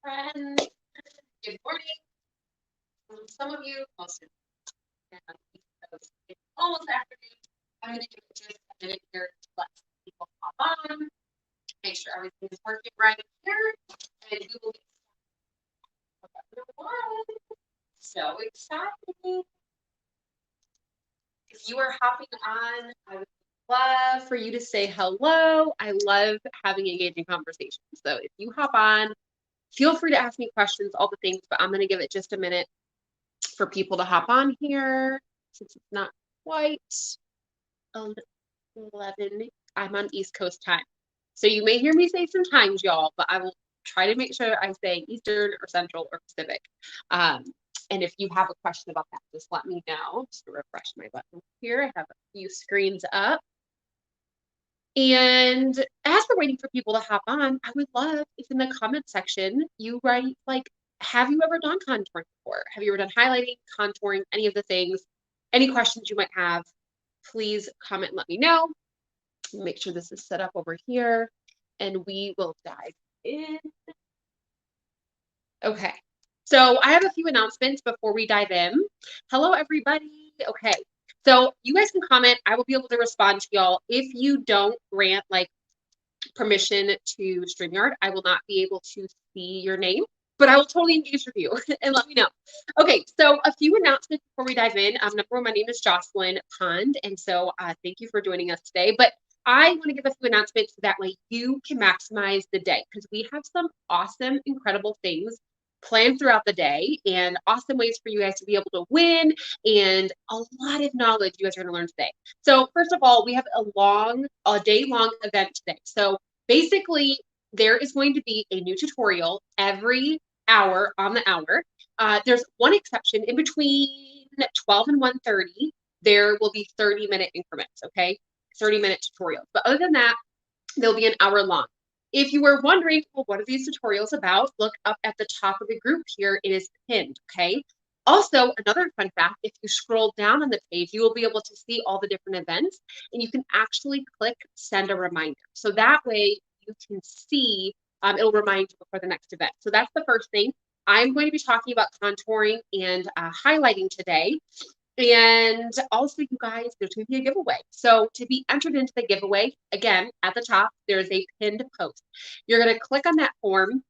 friends. Good morning. Some of you, most of you, it's almost afternoon. I'm going to give it just a minute here to let people hop on, make sure everything is working right here, and we will get started. So excited. If you are hopping on, I would love for you to say hello. I love having engaging conversations. So if you hop on, feel free to ask me questions, all the things, but I'm going to give it just a minute for people to hop on here since it's not quite 11. I'm on East Coast time. So you may hear me say some times, y'all, but I will try to make sure I say Eastern or Central or Pacific. And if you have a question about that, just let me know. Just to refresh my button here. I have a few screens up. And as we're waiting for people to hop on, I would love if in the comment section you write, like, have you ever done contouring before? Have you ever done highlighting, contouring, any of the things? Any questions you might have, please comment and let me know. Make sure this is set up over here and we will dive in. Okay. So I have a few announcements before we dive in. Hello, everybody. Okay. So you guys can comment. I will be able to respond to y'all. If you don't grant like permission to StreamYard, I will not be able to see your name, but I will totally engage with you and let me know. Okay. So a few announcements before we dive in. Number one, my name is Jocelyn Pond. And so thank you for joining us today. But I want to give a few announcements so that way you can maximize the day because we have some awesome, incredible things planned throughout the day and awesome ways for you guys to be able to win and a lot of knowledge you guys are going to learn today. So first of all, we have a day-long event today. So basically, there is going to be a new tutorial every hour on the hour. There's one exception in between 12 and 1:30. There will be 30-minute increments, okay? 30-minute tutorials. But other than that, they'll be an hour long. If you were wondering, well, what are these tutorials about? Look up at the top of the group here. It is pinned, okay? Also, another fun fact, if you scroll down on the page, you will be able to see all the different events and you can actually click send a reminder. So that way you can see, it'll remind you before the next event. So that's the first thing. I'm going to be talking about contouring and highlighting today. And also, you guys, there's going to be a giveaway. So to be entered into the giveaway, again, at the top, there's a pinned post. You're going to click on that form,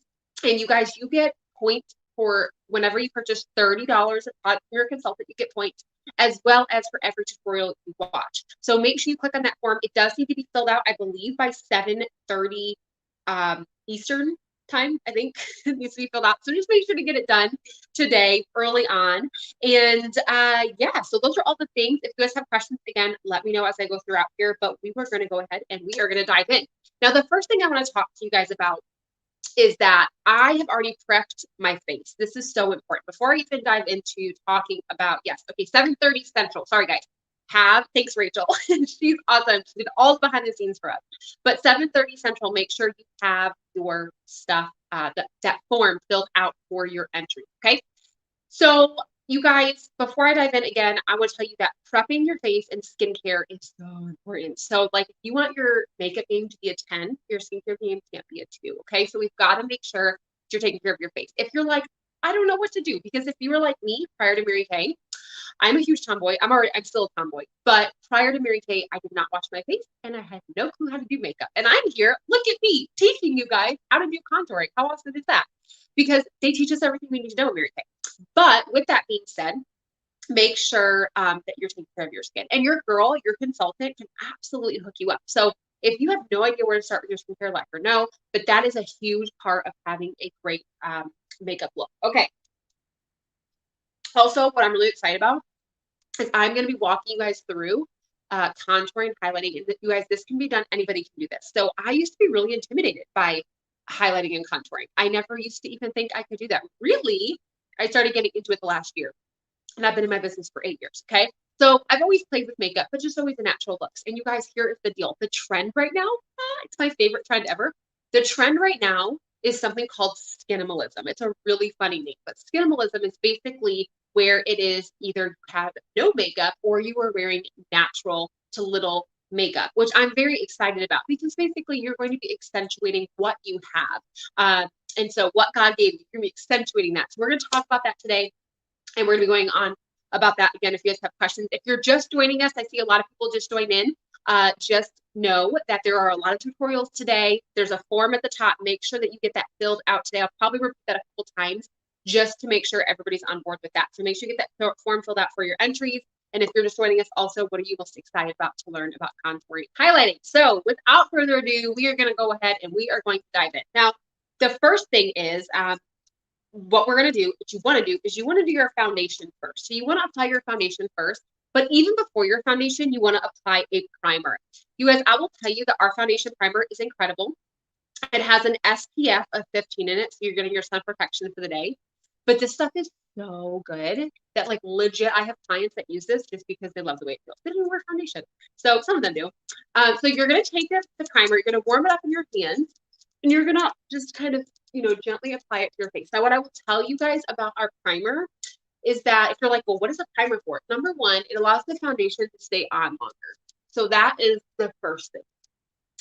and you guys, you get points for whenever you purchase $30 from your consultant, you get points, as well as for every tutorial you watch. So make sure you click on that form. It does need to be filled out, I believe, by 7:30 Eastern time, I think it needs to be filled out. So just make sure to get it done today, early on. And yeah, so those are all the things. If you guys have questions, again, let me know as I go throughout here, but we were going to go ahead and we are going to dive in. Now, the first thing I want to talk to you guys about is that I have already prepped my face. This is so important. Before I even dive into talking about, yes, okay, 7:30 Central. Sorry, guys. Thanks, Rachel. She's awesome. She did all the behind the scenes for us. But 7:30 Central, make sure you have your stuff, that form filled out for your entry, okay? So you guys, before I dive in again, I want to tell you that prepping your face and skincare is so important. So like if you want your makeup game to be a 10, your skincare game can't be a 2, okay? So we've got to make sure you're taking care of your face. If you're like, I don't know what to do, because if you were like me prior to Mary Kay, I'm a huge tomboy. I'm still a tomboy. But prior to Mary Kay, I did not wash my face and I had no clue how to do makeup. And I'm here, look at me, teaching you guys how to do contouring. How awesome is that? Because they teach us everything we need to know in Mary Kay. But with that being said, make sure that you're taking care of your skin. And your girl, your consultant can absolutely hook you up. So if you have no idea where to start with your skincare, let her know. But that is a huge part of having a great makeup look. Okay. Also, what I'm really excited about is I'm going to be walking you guys through contouring, highlighting. And you guys, this can be done. Anybody can do this. So I used to be really intimidated by highlighting and contouring. I never used to even think I could do that. Really, I started getting into it the last year. And I've been in my business for 8 years, okay? So I've always played with makeup, but just always the natural looks. And you guys, here is the deal. The trend right now, it's my favorite trend ever. The trend right now is something called skinimalism. It's a really funny name, but skinimalism is basically where it is either you have no makeup or you are wearing natural to little makeup, which I'm very excited about because basically you're going to be accentuating what you have. And so what God gave you, you're going to be accentuating that. So we're going to talk about that today. And we're going to be going on about that again if you guys have questions. If you're just joining us, I see a lot of people just join in. Just know that there are a lot of tutorials today. There's a form at the top. Make sure that you get that filled out today. I'll probably repeat that a couple times just to make sure everybody's on board with that. So make sure you get that form filled out for your entries. And if you're just joining us also, what are you most excited about to learn about contouring highlighting? So without further ado, we are going to go ahead and we are going to dive in. Now, the first thing is what we're going to do, what you want to do is you want to do your foundation first. So you want to apply your foundation first. But even before your foundation, you want to apply a primer. You guys, I will tell you that our foundation primer is incredible. It has an SPF of 15 in it, so you're getting your sun protection for the day. But this stuff is so good that like legit, I have clients that use this just because they love the way it feels. They don't wear foundation. So some of them do. So you're going to take the primer, you're going to warm it up in your hands, and you're going to just kind of, you know, gently apply it to your face. Now, what I will tell you guys about our primer is that if you're like, well, what is a primer for? Number one, it allows the foundation to stay on longer. So that is the first thing.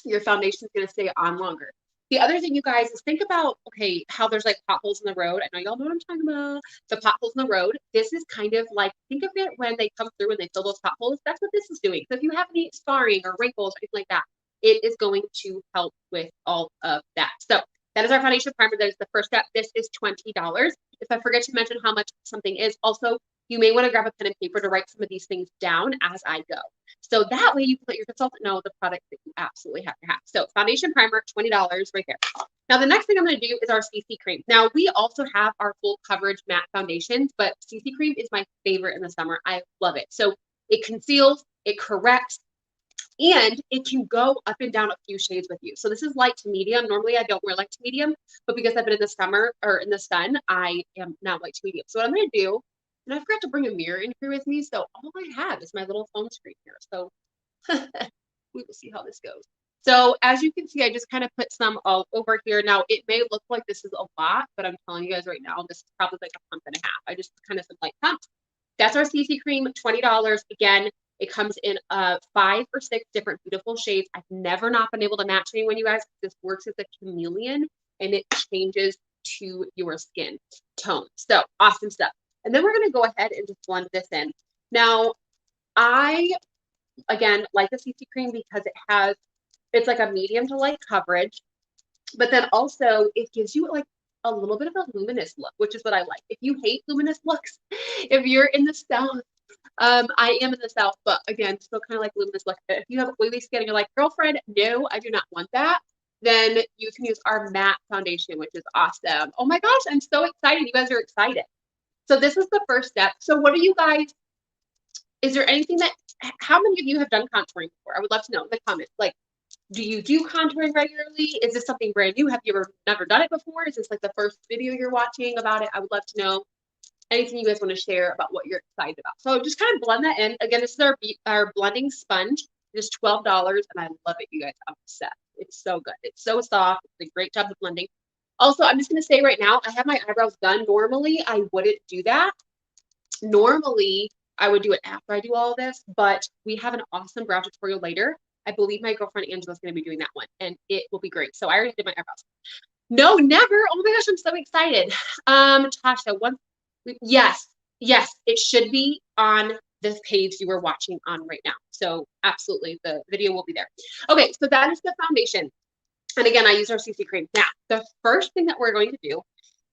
Your foundation is going to stay on longer. The other thing, you guys, is think about, okay, how there's like potholes in the road. I know y'all know what I'm talking about. The potholes in the road. This is kind of like, think of it when they come through and they fill those potholes. That's what this is doing. So if you have any scarring or wrinkles or anything like that, it is going to help with all of that. So that is our foundation primer. That is the first step. This is $20. If I forget to mention how much something is, also, you may want to grab a pen and paper to write some of these things down as I go. So that way you can let your consultant know the product that you absolutely have to have. So foundation primer, $20 right there. Now, the next thing I'm going to do is our CC cream. Now, we also have our full coverage matte foundations, but CC cream is my favorite in the summer. I love it. So it conceals, it corrects, and it can go up and down a few shades with you. So this is light to medium. Normally I don't wear light to medium, but because I've been in the summer or in the sun, I am now light to medium. So what I'm going to do, and I forgot to bring a mirror in here with me, so all I have is my little phone screen here. So we will see how this goes. So as you can see, I just kind of put some all over here. Now it may look like this is a lot, but I'm telling you guys right now, this is probably like a pump and a half. I just kind of some light pumps. That's our CC cream, $20. Again, it comes in 5 or 6 different beautiful shades. I've never not been able to match anyone, you guys. This works as a chameleon and it changes to your skin tone. So awesome stuff. And then we're going to go ahead and just blend this in. Now, I, again, like the CC cream because it's like a medium to light coverage, but then also it gives you like a little bit of a luminous look, which is what I like. If you hate luminous looks, if you're in the South, I am in the South, but again, still kind of like luminous look. If you have oily skin and you're like, girlfriend, no, I do not want that, then you can use our matte foundation, which is awesome. Oh my gosh, I'm so excited. You guys are excited. So this is the first step. So what are you guys, is there anything that, how many of you have done contouring before? I would love to know in the comments. Like, do you do contouring regularly? Is this something brand new? Have you never done it before? Is this like the first video you're watching about it? I would love to know anything you guys want to share about what you're excited about. So just kind of blend that in. Again, this is our blending sponge. It's $12 and I love it, you guys. I'm obsessed. It's so good. It's so soft. It's a great job of blending. Also, I'm just going to say right now, I have my eyebrows done. Normally, I wouldn't do that. Normally, I would do it after I do all of this, but we have an awesome brow tutorial later. I believe my girlfriend Angela's going to be doing that one and it will be great. So I already did my eyebrows. No, never. Oh my gosh, I'm so excited. Tasha, yes, it should be on the page you are watching on right now. So absolutely, the video will be there. Okay, so that is the foundation. And again, I use our CC cream. Now, the first thing that we're going to do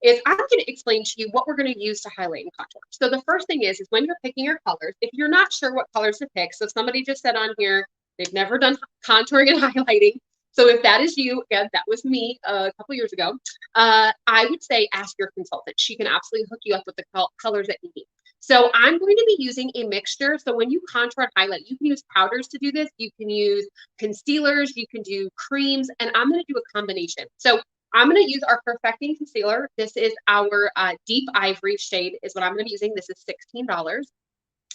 is I'm going to explain to you what we're going to use to highlight and contour. So the first thing is when you're picking your colors, if you're not sure what colors to pick, so somebody just said on here, they've never done contouring and highlighting. So if that is you, again, that was me a couple years ago, I would say ask your consultant. She can absolutely hook you up with the colors that you need. So I'm going to be using a mixture. So when you contour and highlight, you can use powders to do this. You can use concealers, you can do creams, and I'm going to do a combination. So I'm going to use our Perfecting Concealer. This is our Deep Ivory shade is what I'm going to be using. This is $16.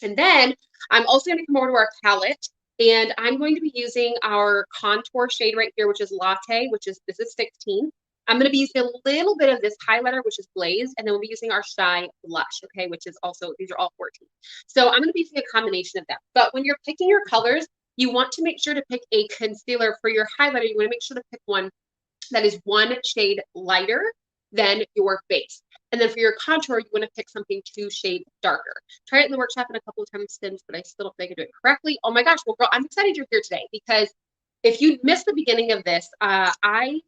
And then I'm also going to come over to our palette. And I'm going to be using our contour shade right here, which is Latte, this is 16. I'm going to be using a little bit of this highlighter, which is Glaze, and then we'll be using our Shy Blush, okay, which is also, these are all 14. So I'm going to be using a combination of them. But when you're picking your colors, you want to make sure to pick a concealer for your highlighter. You want to make sure to pick one that is one shade lighter than your base. And then for your contour, you want to pick something 2 shades darker. Try it in the workshop in a couple of times since, but I still don't think I do it correctly. Oh my gosh, well, girl, I'm excited you're here today because if you missed the beginning of this, I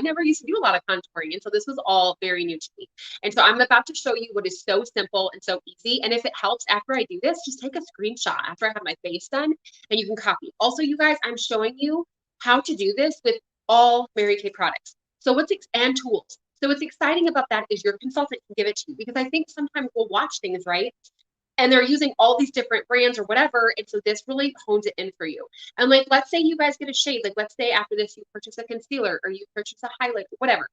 never used to do a lot of contouring, and so this was all very new to me. And so I'm about to show you what is so simple and so easy. And if it helps after I do this, just take a screenshot after I have my face done, and you can copy. Also, you guys, I'm showing you how to do this with all Mary Kay products. So and tools. So what's exciting about that is your consultant can give it to you, because I think sometimes we'll watch things, right? And they're using all these different brands or whatever. And so this really hones it in for you. And like, let's say you guys get a shade, like let's say after this, you purchase a concealer or you purchase a highlight, whatever,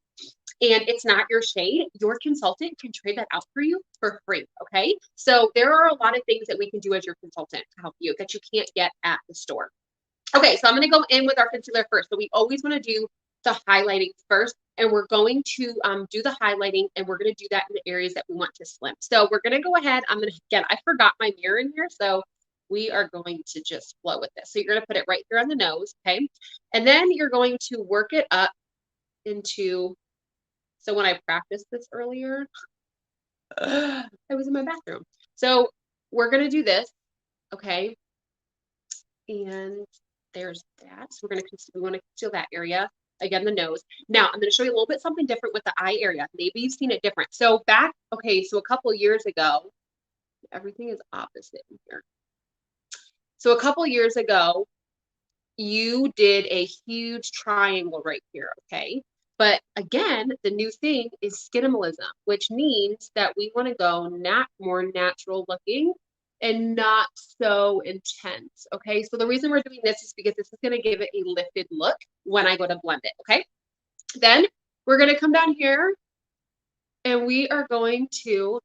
and it's not your shade, your consultant can trade that out for you for free. Okay. So there are a lot of things that we can do as your consultant to help you that you can't get at the store. Okay. So I'm going to go in with our concealer first. So we always want to do the highlighting first, and we're going to do the highlighting, and we're going to do that in the areas that we want to slim. So we're going to go ahead. Again, I forgot my mirror in here, so we are going to just flow with this. So you're going to put it right here on the nose, okay? And then you're going to work it up into, so when I practiced this earlier, I was in my bathroom. So we're going to do this, okay? And there's that. So we want to conceal that area. Again, the nose. Now, I'm going to show you a little bit something different with the eye area. Maybe you've seen it different. So so a couple years ago, everything is opposite in here. So a couple years ago, you did a huge triangle right here, okay? But again, the new thing is skinimalism, which means that we want to go more natural looking and not so intense, okay? So the reason we're doing this is because this is going to give it a lifted look when I go to blend it, okay? Then we're going to come down here and we are going to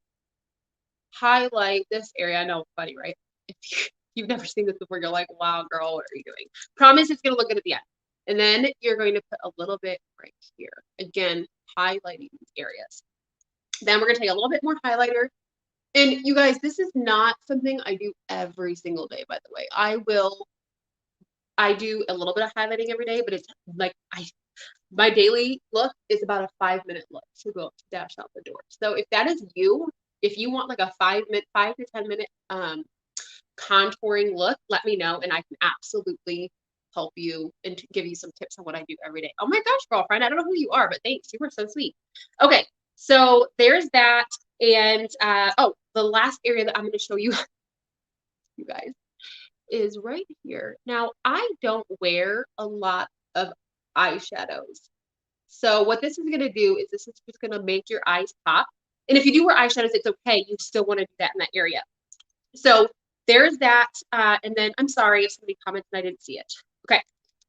highlight this area. I know, funny, right? If you've never seen this before, you're like, wow, girl, what are you doing? Promise it's going to look good at the end. And then you're going to put a little bit right here. Again, highlighting these areas. Then we're going to take a little bit more highlighter. And you guys, this is not something I do every single day, by the way. I do a little bit of highlighting every day, but it's like my daily look is about a 5-minute look to go to dash out the door. So if that is you, if you want like a 5 to 10 minute contouring look, let me know and I can absolutely help you and to give you some tips on what I do every day. Oh my gosh, girlfriend, I don't know who you are, but thanks. You were so sweet. Okay, so there's that. And the last area that I'm going to show you, you guys, is right here. Now, I don't wear a lot of eyeshadows. So what this is going to do is this is just going to make your eyes pop. And if you do wear eyeshadows, it's okay. You still want to do that in that area. So there's that. And then I'm sorry if somebody comments and I didn't see it. Okay.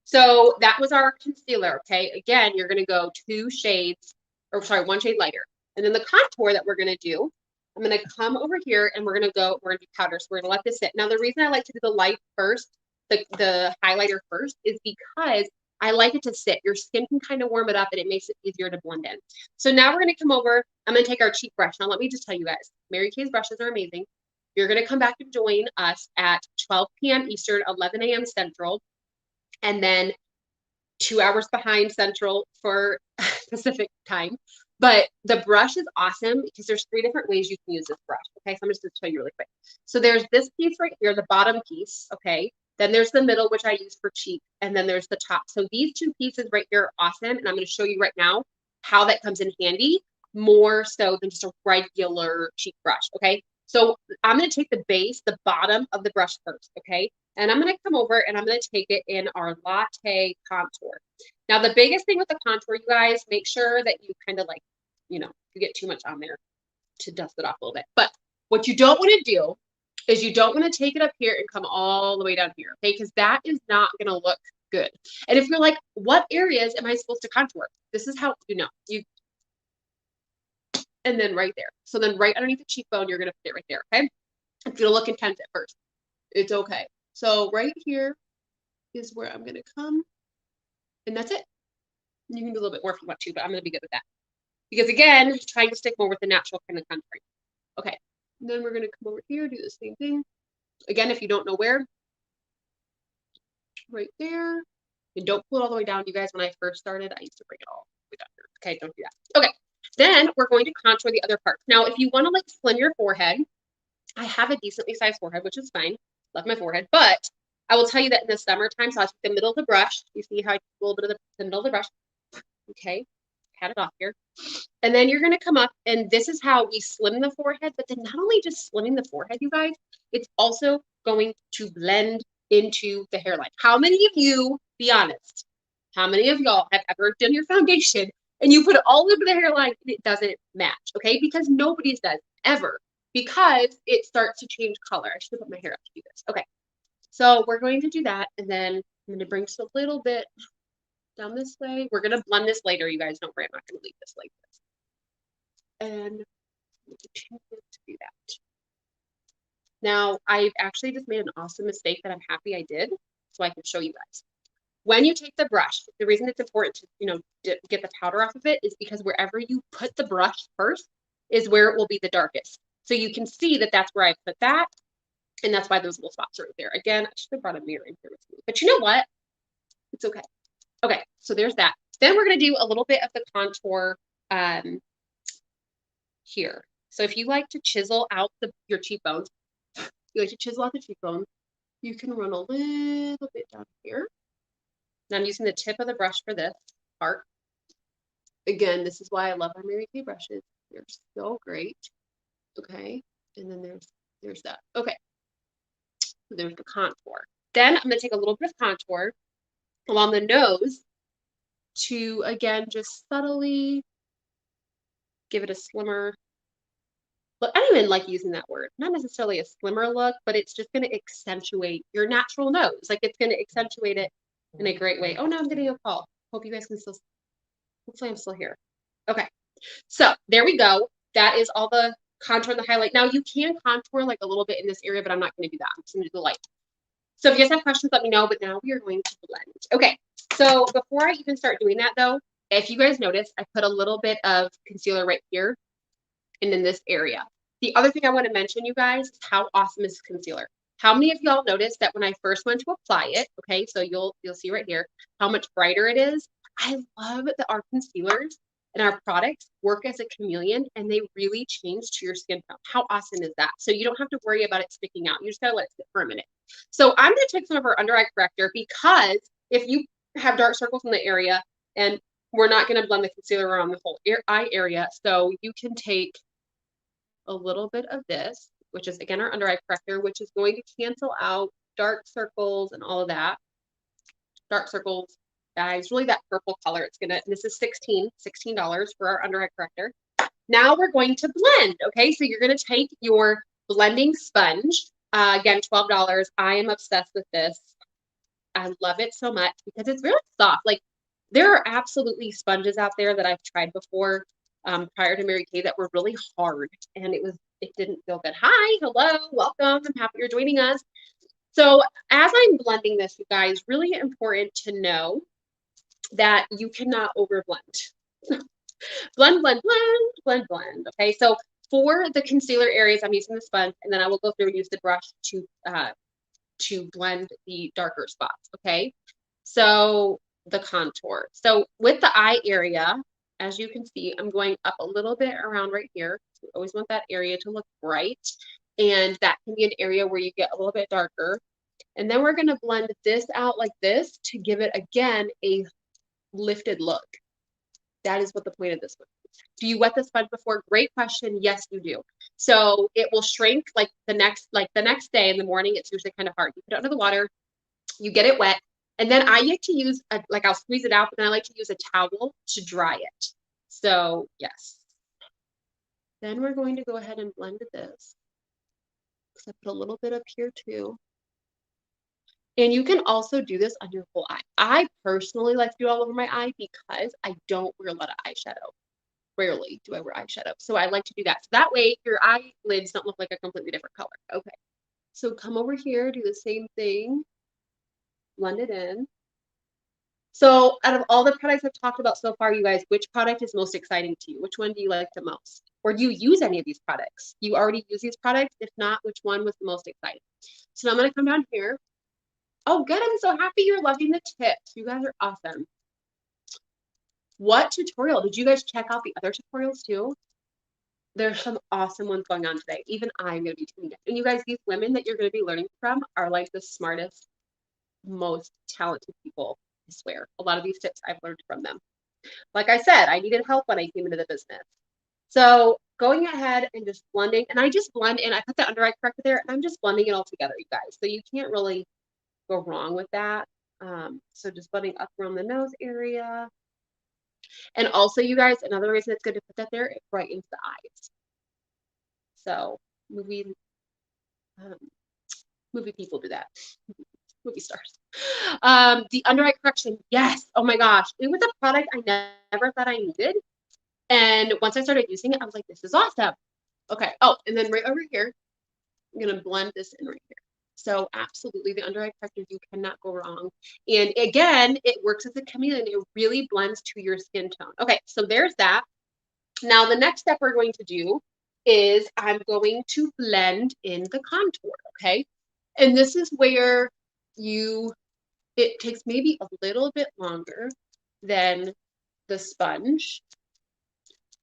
So that was our concealer. Okay. Again, you're going to go 1 shade lighter. And then the contour that we're going to do, I'm going to come over here and we're going to do powder. So we're going to let this sit. Now, the reason I like to do the light first, the highlighter first, is because I like it to sit. Your skin can kind of warm it up and it makes it easier to blend in. So now we're going to come over. I'm going to take our cheek brush. Now, let me just tell you guys, Mary Kay's brushes are amazing. You're going to come back and join us at 12 p.m. Eastern, 11 a.m. Central, and then 2 hours behind Central for Pacific time. But the brush is awesome because there's 3 different ways you can use this brush. Okay, so I'm just going to show you really quick. So there's this piece right here, the bottom piece. Okay, then there's the middle, which I use for cheek, and then there's the top. So these 2 pieces right here are awesome, and I'm going to show you right now how that comes in handy, more so than just a regular cheek brush. Okay, so I'm going to take the base, the bottom of the brush first. Okay, and I'm going to come over and I'm going to take it in our latte contour. Now, the biggest thing with the contour, you guys, make sure that you kind of you get too much on there to dust it off a little bit. But what you don't want to do is you don't want to take it up here and come all the way down here, okay? Because that is not going to look good. And if you're like, what areas am I supposed to contour? This is how and then right there. So then right underneath the cheekbone, you're going to put it right there, okay? It's going to look intense at first. It's okay. So right here is where I'm going to come. And that's it. You can do a little bit more if you want to, but I'm going to be good with that. Because again, trying to stick more with the natural kind of contouring. Okay, and then we're going to come over here, do the same thing. Again, if you don't know where, right there. And don't pull it all the way down. You guys, when I first started, I used to bring it all the way down here. Okay, don't do that. Okay, Then we're going to contour the other parts. Now, if you want to like slim your forehead, I have a decently sized forehead, which is fine. Love my forehead. But I will tell you that in the summertime, so I'll take the middle of the brush. You see how I take a little bit of the middle of the brush? Okay, pat it off here. And then you're going to come up, and this is how we slim the forehead. But then not only just slimming the forehead, you guys, it's also going to blend into the hairline. How many of you, be honest, how many of y'all have ever done your foundation and you put it all over the hairline and it doesn't match? Okay, because nobody's does ever, because it starts to change color. I should put my hair up to do this. Okay, so we're going to do that, and then I'm going to bring just a little bit down this way. We're going to blend this later, you guys. Don't worry, I'm not going to leave this like this. And continue to do that. Now, I've actually just made an awesome mistake that I'm happy I did, so I can show you guys. When you take the brush, the reason it's important to, get the powder off of it is because wherever you put the brush first is where it will be the darkest. So you can see that that's where I put that, and that's why those little spots are right there. Again, I should have brought a mirror in here with me, but you know what? It's okay. Okay, so there's that. Then we're going to do a little bit of the contour here. So if you like to chisel out your cheekbones, you can run a little bit down here. Now I'm using the tip of the brush for this part. Again, this is why I love our Mary Kay brushes. They're so great. Okay, and then there's that. Okay, so there's the contour. Then I'm going to take a little bit of contour along the nose to, again, just subtly give it a slimmer look. I don't even like using that word. Not necessarily a slimmer look, but it's just going to accentuate your natural nose. Like, it's going to accentuate it in a great way. Oh, no, I'm getting a call. Hope you guys can still, hopefully I'm still here. Okay, so there we go. That is all the contour and the highlight. Now, you can contour like a little bit in this area, but I'm not going to do that. I'm just going to do the light. So if you guys have questions, let me know, but now we are going to blend. Okay, so before I even start doing that though, if you guys notice, I put a little bit of concealer right here and in this area. The other thing I want to mention, you guys, is how awesome is concealer. How many of y'all noticed that when I first went to apply it, okay, so you'll see right here how much brighter it is. I love that our concealers and our products work as a chameleon, and they really change to your skin tone. How awesome is that? So you don't have to worry about it sticking out. You just gotta let it sit for a minute. So I'm gonna take some of our under eye corrector, because if you have dark circles in the area, and we're not gonna blend the concealer around the whole eye area, so you can take a little bit of this, which is again our under eye corrector, which is going to cancel out dark circles and all of that. Dark circles, guys, really that purple color. It's gonna, this is $16 for our under eye corrector. Now we're going to blend. Okay, so you're gonna take your blending sponge. Again, $12. I am obsessed with this. I love it so much because it's really soft. Like, there are absolutely sponges out there that I've tried before prior to Mary Kay that were really hard, and it didn't feel good. Hi, hello, welcome. I'm happy you're joining us. So as I'm blending this, you guys, really important to know that you cannot overblend. Blend, blend, blend, blend, blend. Okay, so for the concealer areas, I'm using the sponge, and then I will go through and use the brush to blend the darker spots. Okay, so the contour. So with the eye area, as you can see, I'm going up a little bit around right here. So we always want that area to look bright, and that can be an area where you get a little bit darker. And then we're going to blend this out like this to give it, again, a lifted look. That is what the point of this was. Do you wet the sponge before? Great question. Yes, you do. So it will shrink like the next day in the morning. It's usually kind of hard. You put it under the water, you get it wet, and then I like to use I'll squeeze it out, but then I like to use a towel to dry it. So yes. Then we're going to go ahead and blend this. So I put a little bit up here too. And you can also do this on your whole eye. I personally like to do it all over my eye because I don't wear a lot of eyeshadow. Rarely do I wear eyeshadow. So I like to do that. So that way your eyelids don't look like a completely different color. Okay. So come over here, do the same thing. Blend it in. So out of all the products I've talked about so far, you guys, which product is most exciting to you? Which one do you like the most? Or do you use any of these products? You already use these products? If not, which one was the most exciting? So now I'm going to come down here. Oh, good. I'm so happy you're loving the tips. You guys are awesome. What tutorial? Did you guys check out the other tutorials too? There's some awesome ones going on today. Even I'm going to be tuning in. And you guys, these women that you're going to be learning from are like the smartest, most talented people, I swear. A lot of these tips I've learned from them. Like I said, I needed help when I came into the business. So going ahead and just blending, and I just blend in, I put the under eye corrector there, and I'm just blending it all together, you guys. So you can't really go wrong with that. So just blending up around the nose area. And also, you guys, another reason it's good to put that there, it brightens the eyes. So movie people do that. Movie stars. The under eye correction, yes. Oh my gosh, it was a product I never thought I needed. And once I started using it, I was like, this is awesome. Okay. Oh, and then right over here, I'm going to blend this in right here. So absolutely, the under eye corrector, you cannot go wrong. And again, it works as a chameleon. It really blends to your skin tone. Okay, so there's that. Now, the next step we're going to do is I'm going to blend in the contour, okay? And this is where it takes maybe a little bit longer than the sponge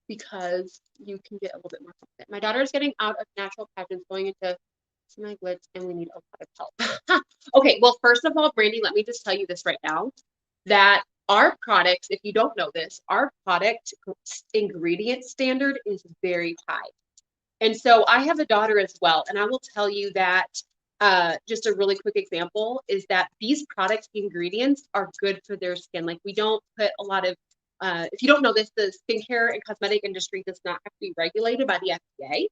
because you can get a little bit more confident. My daughter is getting out of natural pageants, going into semi-glitz, and we need a lot of help. Okay, well, first of all, Brandy, let me just tell you this right now, that our products, if you don't know this, our product ingredient standard is very high. And so I have a daughter as well, and I will tell you that just a really quick example is that these products, the ingredients are good for their skin. Like we don't put a lot of, if you don't know this, the skincare and cosmetic industry does not have to be regulated by the FDA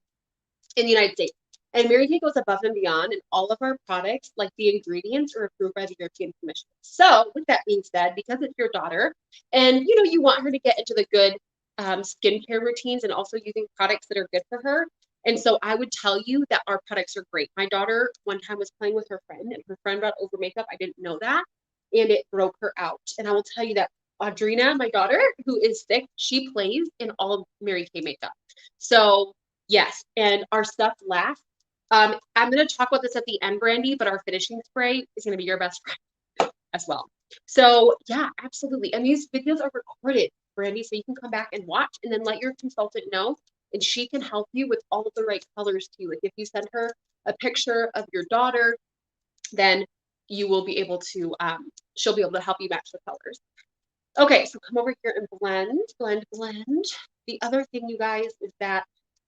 in the United States. And Mary Kay goes above and beyond, and all of our products, like the ingredients, are approved by the European Commission. So with that being said, because it's your daughter and you want her to get into the good skincare routines and also using products that are good for her. And so I would tell you that our products are great. My daughter one time was playing with her friend, and her friend brought over makeup. I didn't know that, and it broke her out. And I will tell you that Audrina, my daughter, who is sick, she plays in all of Mary Kay makeup. So yes, and our stuff lasts. I'm going to talk about this at the end, Brandy, but our finishing spray is going to be your best friend as well. So yeah, absolutely. And these videos are recorded, Brandy, so you can come back and watch and then let your consultant know, and she can help you with all of the right colors too. Like if you send her a picture of your daughter, then you will be able to, she'll be able to help you match the colors. Okay, so come over here and blend, blend, blend. The other thing, you guys, is that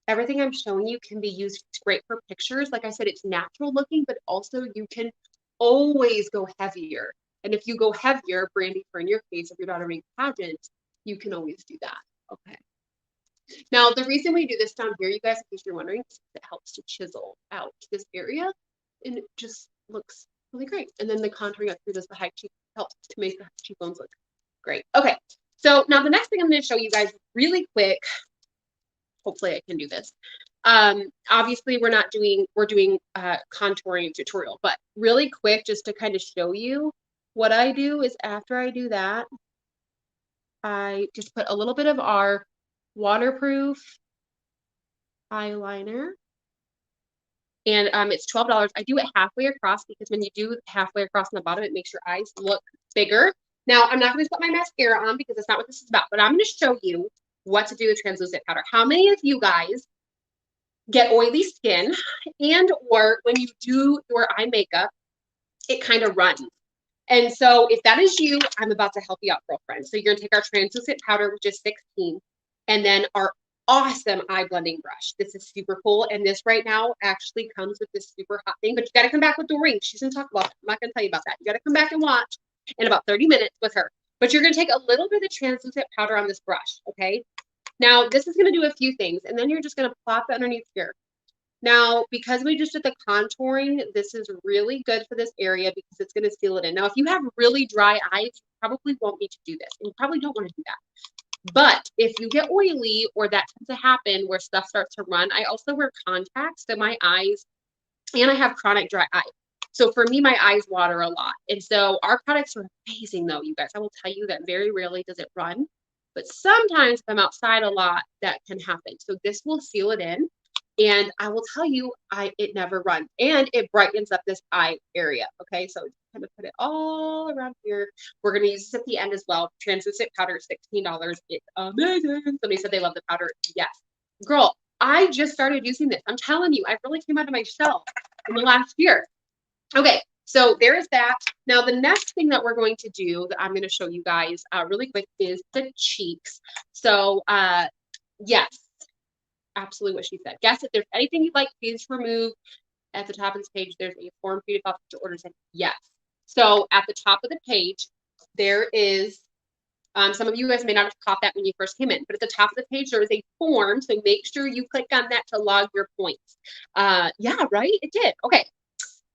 everything I'm showing you can be used. It's great for pictures. Like I said, it's natural looking, but also you can always go heavier. And if you go heavier, Brandy, for in your case, if your daughter makes pageants, you can always do that. Okay. Now, the reason we do this down here, you guys, in case you're wondering, is it helps to chisel out this area, and it just looks really great. And then the contouring up through this, the high cheek, helps to make the cheekbones look great. Okay. So now the next thing I'm going to show you guys really quick. Hopefully I can do this. Obviously we're doing contouring tutorial, but really quick, just to kind of show you what I do is after I do that, I just put a little bit of our waterproof eyeliner, and it's $12. I do it halfway across because when you do halfway across on the bottom, it makes your eyes look bigger. Now, I'm not going to put my mascara on because that's not what this is about, but I'm going to show you what to do with translucent powder. How many of you guys get oily skin, and or when you do your eye makeup, it kind of runs? And so if that is you, I'm about to help you out, girlfriend. So you're going to take our translucent powder, which is 16, and then our awesome eye blending brush. This is super cool. And this right now actually comes with this super hot thing, but you got to come back with the ring. She's going to talk about it. I'm not going to tell you about that. You got to come back and watch in about 30 minutes with her. But you're going to take a little bit of translucent powder on this brush, okay? Now, this is going to do a few things, and then you're just going to plop it underneath here. Now, because we just did the contouring, this is really good for this area because it's going to seal it in. Now, if you have really dry eyes, you probably won't need to do this, and you probably don't want to do that. But if you get oily, or that tends to happen where stuff starts to run, I also wear contacts, so my eyes, and I have chronic dry eye. So for me, my eyes water a lot. And so our products are amazing though, you guys. I will tell you that very rarely does it run, but sometimes if I'm outside a lot, that can happen. So this will seal it in. And I will tell you, it never runs, and it brightens up this eye area. Okay, so kind of put it all around here. We're going to use this at the end as well. Translucent powder, $16. It's amazing. Somebody said they love the powder. Yes. Girl, I just started using this. I'm telling you, I really came out of my shell in the last year. Okay, so there is that. Now, the next thing that we're going to do that I'm going to show you guys really quick is the cheeks. So, yes, absolutely what she said. Guess if there's anything you'd like, please remove. At the top of this page, there's a form for you to fill out to order. Yes. So at the top of the page, there is, some of you guys may not have caught that when you first came in, but at the top of the page, there is a form. So make sure you click on that to log your points. Yeah, right? It did. Okay.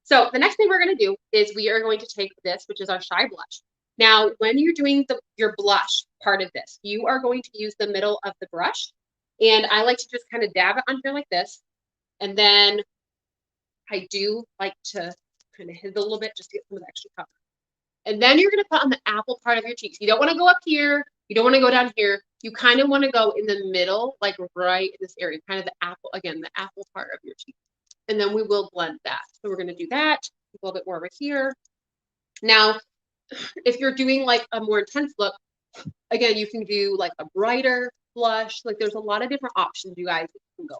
So the next thing we're going to do is we are going to take this, which is our Shy Blush. Now, when you're doing your blush part of this, you are going to use the middle of the brush. And I like to just kind of dab it on here like this. And then I do like to kind of hit it a little bit just to get some of the extra color. And then you're going to put on the apple part of your cheeks. You don't want to go up here. You don't want to go down here. You kind of want to go in the middle, like right in this area, kind of the apple, again, the apple part of your cheek. And then we will blend that. So we're going to do that a little bit more over here. Now, if you're doing like a more intense look, again, you can do like a brighter blush. Like there's a lot of different options, you guys, that you can go.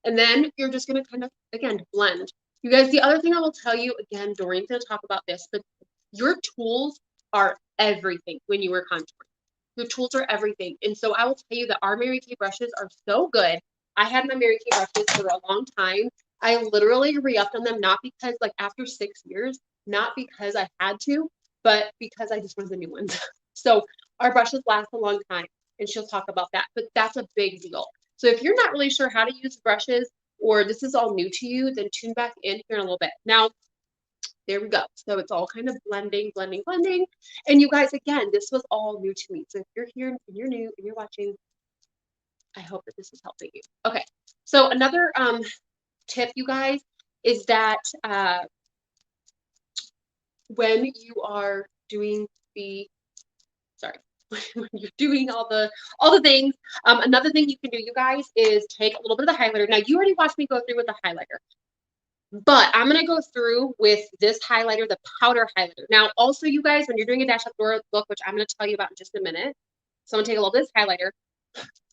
And then you're just going to kind of, again, blend. You guys, the other thing I will tell you, again, Doreen's going to talk about this, but your tools are everything when you are contouring. Your tools are everything. And so I will tell you that our Mary Kay brushes are so good. I had my Mary Kay brushes for a long time. I literally re-upped on them, not because like after 6 years, not because I had to, but because I just wanted the new ones. So our brushes last a long time, and she'll talk about that, but that's a big deal. So if you're not really sure how to use brushes, or this is all new to you, then tune back in here in a little bit. Now, there we go. So it's all kind of blending, blending, blending. And you guys, again, this was all new to me. So if you're here and you're new and you're watching, I hope that this is helping you. Okay. So another tip, you guys, is that when you are doing when you're doing all the things, another thing you can do, you guys, is take a little bit of the highlighter. Now, you already watched me go through with the highlighter, but I'm going to go through with this highlighter, the powder highlighter. Now, also, you guys, when you're doing a Dash Up Door look, which I'm going to tell you about in just a minute, so I'm going to take a little bit of this highlighter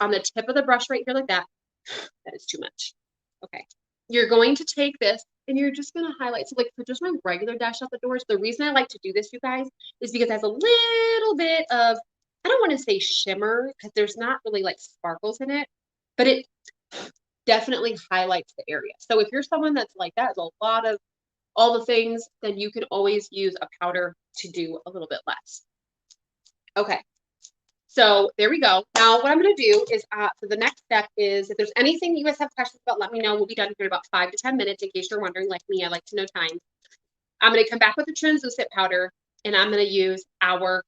on the tip of the brush right here like that. That is too much. Okay. You're going to take this and you're just going to highlight. So like for just my regular Dash Out the Doors, the reason I like to do this, you guys, is because it has a little bit of, I don't want to say shimmer because there's not really like sparkles in it, but it definitely highlights the area. So if you're someone that's like that, a lot of all the things, then you can always use a powder to do a little bit less. Okay. So there we go. Now what I'm going to do is, so the next step is, if there's anything you guys have questions about, let me know. We'll be done here in about 5 to 10 minutes. In case you're wondering, like me, I like to know time. I'm going to come back with the translucent powder, and I'm going to use our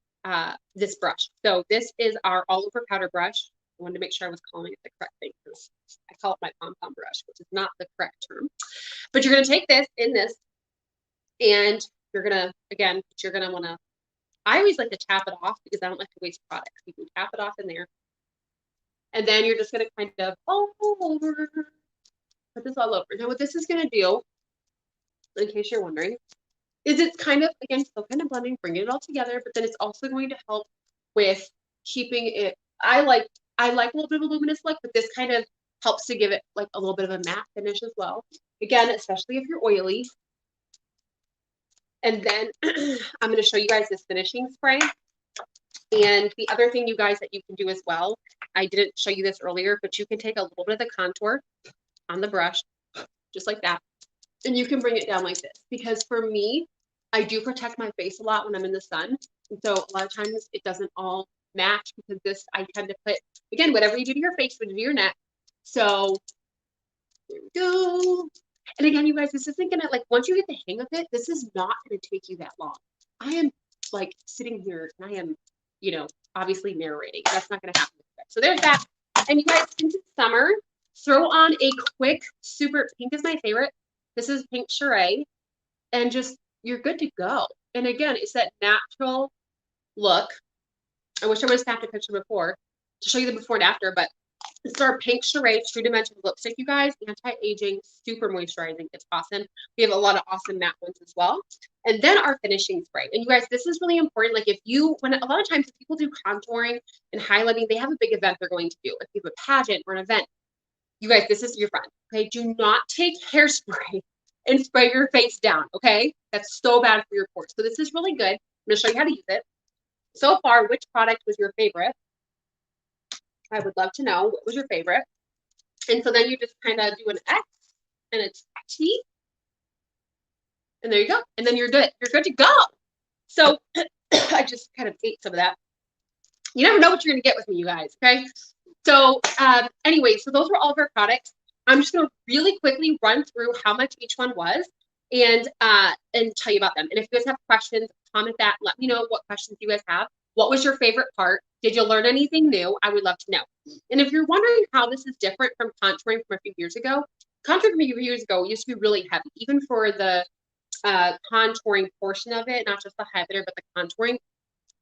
this brush. So this is our all over powder brush. I wanted to make sure I was calling it the correct thing, because I call it my pom-pom brush, which is not the correct term. But you're going to take this in this, and you're going to, again, you're going to want to, I always like to tap it off because I don't like to waste products. You can tap it off in there. And then you're just going to kind of all over, put this all over. Now what this is going to do, in case you're wondering, is it's kind of, again, still kind of blending, bringing it all together, but then it's also going to help with keeping it, I like a little bit of a luminous look, but this kind of helps to give it like a little bit of a matte finish as well. Again, especially if you're oily. And then I'm going to show you guys this finishing spray. And the other thing, you guys, that you can do as well, I didn't show you this earlier, but you can take a little bit of the contour on the brush, just like that. And you can bring it down like this, because for me, I do protect my face a lot when I'm in the sun. And so a lot of times it doesn't all match, because this, I tend to put, again, whatever you do to your face, you do to your neck. So there we go. And again, you guys, this isn't going to, like, once you get the hang of it, this is not going to take you that long. I am like sitting here and I am, you know, obviously narrating. That's not going to happen. So there's that. And you guys, since it's summer, throw on a quick, super, pink is my favorite. This is Pink Cherry. And just, you're good to go. And again, it's that natural look. I wish I would have snapped a picture before to show you the before and after, but This is our Pink Cherry True Dimension lipstick, you guys. Anti-aging, super moisturizing. It's awesome. We have a lot of awesome matte ones as well. And then our finishing spray. And you guys, this is really important. Like when a lot of times people do contouring and highlighting, they have a big event they're going to do. If you have a pageant or an event, you guys, this is your friend. Okay, do not take hairspray and spray your face down. Okay, that's so bad for your pores. So this is really good. I'm going to show you how to use it. So far, which product was your favorite? I would love to know what was your favorite. And so then you just kind of do an X and a T. And there you go. And then you're good. You're good to go. So I just kind of ate some of that. You never know what you're going to get with me, you guys. Okay. So anyway, so those were all of our products. I'm just going to really quickly run through how much each one was and tell you about them. And if you guys have questions, comment that. Let me know what questions you guys have. What was your favorite part? Did you learn anything new? I would love to know. And if you're wondering how this is different from contouring from a few years ago, contouring from a few years ago used to be really heavy, even for the contouring portion of it, not just the highlighter, but the contouring.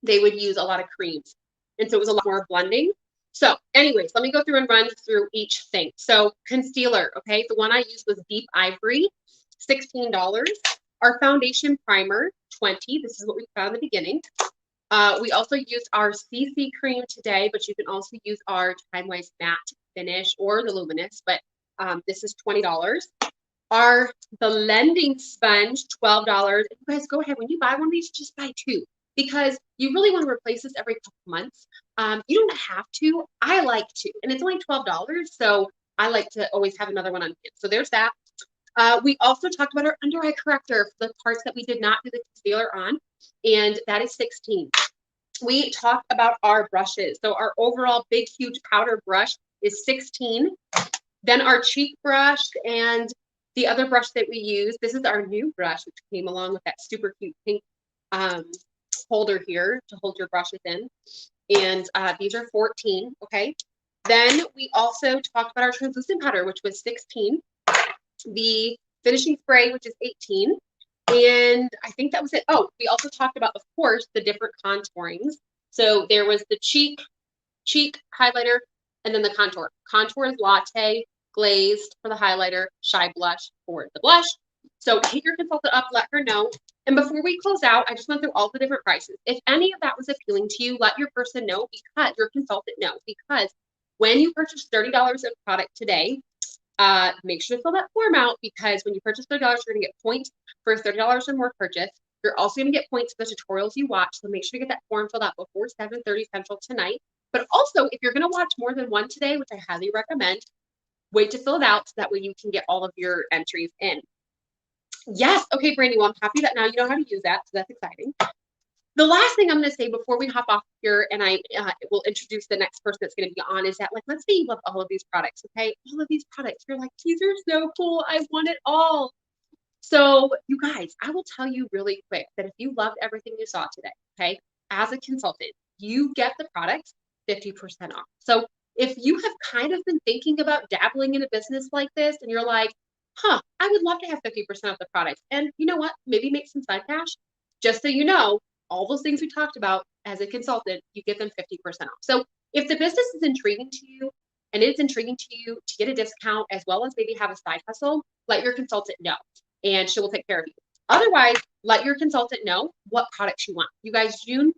They would use a lot of creams. And so it was a lot more blending. So anyways, let me go through and run through each thing. So concealer, okay, the one I used was Deep Ivory, $16. Our foundation primer, $20. This is what we found in the beginning. We also used our CC cream today, but you can also use our Time Wise Matte Finish or the Luminous, but this is $20. Our blending sponge, $12. And you guys go ahead, when you buy one of these, just buy two, because you really want to replace this every couple months. You don't have to. I like to, and it's only $12, so I like to always have another one on hand. So there's that. We also talked about our under eye corrector for the parts that we did not do the concealer on, and that is $16. We talked about our brushes. So our overall big, huge powder brush is $16. Then our cheek brush and the other brush that we use, this is our new brush, which came along with that super cute pink holder here to hold your brushes in. And these are $14, okay? Then we also talked about our translucent powder, which was $16. The finishing spray, which is $18. And I think that was it. Oh, we also talked about, of course, the different contourings. So there was the cheek highlighter, and then the contour. Contour is latte, glazed for the highlighter, shy blush for the blush. So hit your consultant up, let her know. And before we close out, I just went through all the different prices. If any of that was appealing to you, let your person know, because your consultant know, because when you purchase $30 of product today, make sure to fill that form out, because when you purchase $30, you're going to get points for $30 or more purchase. You're also going to get points for the tutorials you watch. So make sure to get that form filled out before 7:30 Central tonight. But also, if you're going to watch more than one today, which I highly recommend, wait to fill it out so that way you can get all of your entries in. Yes. Okay, Brandy. Well, I'm happy that now you know how to use that. So that's exciting. The last thing I'm going to say before we hop off here and I will introduce the next person that's going to be on is that, like, let's say you love all of these products, okay? All of these products. You're like, these are so cool. I want it all. So you guys, I will tell you really quick that if you loved everything you saw today, okay, as a consultant, you get the products 50% off. So if you have kind of been thinking about dabbling in a business like this and you're like, I would love to have 50% off the products. And you know what? Maybe make some side cash. Just so you know, all those things we talked about as a consultant, you get them 50% off. So if the business is intriguing to you and it's intriguing to you to get a discount as well as maybe have a side hustle, let your consultant know and she will take care of you. Otherwise, let your consultant know what products you want. You guys, June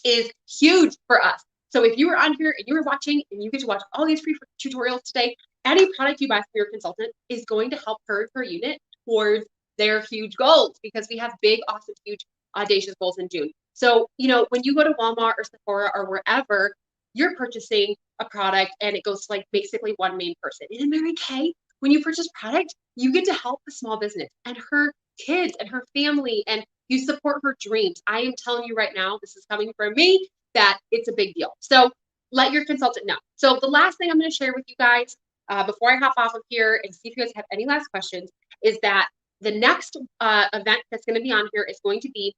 is huge for us. So if you were on here and you were watching and you get to watch all these free tutorials today, any product you buy from your consultant is going to help her unit towards their huge goals, because we have big, awesome, huge, audacious goals in June. So, you know, when you go to Walmart or Sephora or wherever, you're purchasing a product and it goes to like basically one main person. In Mary Kay, when you purchase product, you get to help the small business and her kids and her family, and you support her dreams. I am telling you right now, this is coming from me, that it's a big deal. So let your consultant know. So the last thing I'm going to share with you guys before I hop off of here and see if you guys have any last questions is that the next event that's going to be on here is going to be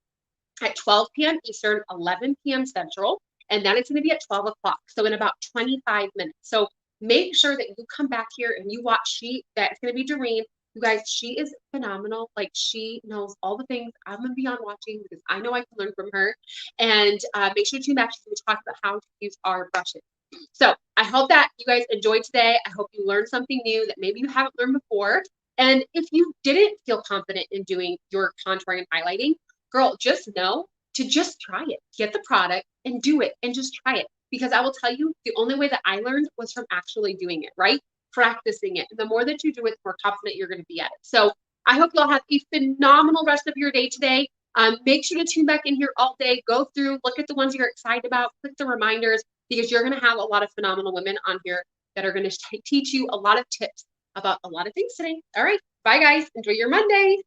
at 12 p.m. Eastern, 11 p.m. Central, and then it's going to be at 12 o'clock. So in about 25 minutes. So make sure that you come back here and you watch that's going to be Doreen. You guys, she is phenomenal. Like, she knows all the things I'm going to be on watching because I know I can learn from her. And make sure to tune back. She's going to talk about how to use our brushes. So I hope that you guys enjoyed today. I hope you learned something new that maybe you haven't learned before. And if you didn't feel confident in doing your contouring and highlighting, girl, just know to just try it. Get the product and do it and just try it. Because I will tell you, the only way that I learned was from actually doing it, right? Practicing it. And the more that you do it, the more confident you're going to be at it. So I hope you'll have a phenomenal rest of your day today. Make sure to tune back in here all day. Go through, look at the ones you're excited about, click the reminders, because you're going to have a lot of phenomenal women on here that are going to teach you a lot of tips about a lot of things today. All right. Bye, guys. Enjoy your Monday.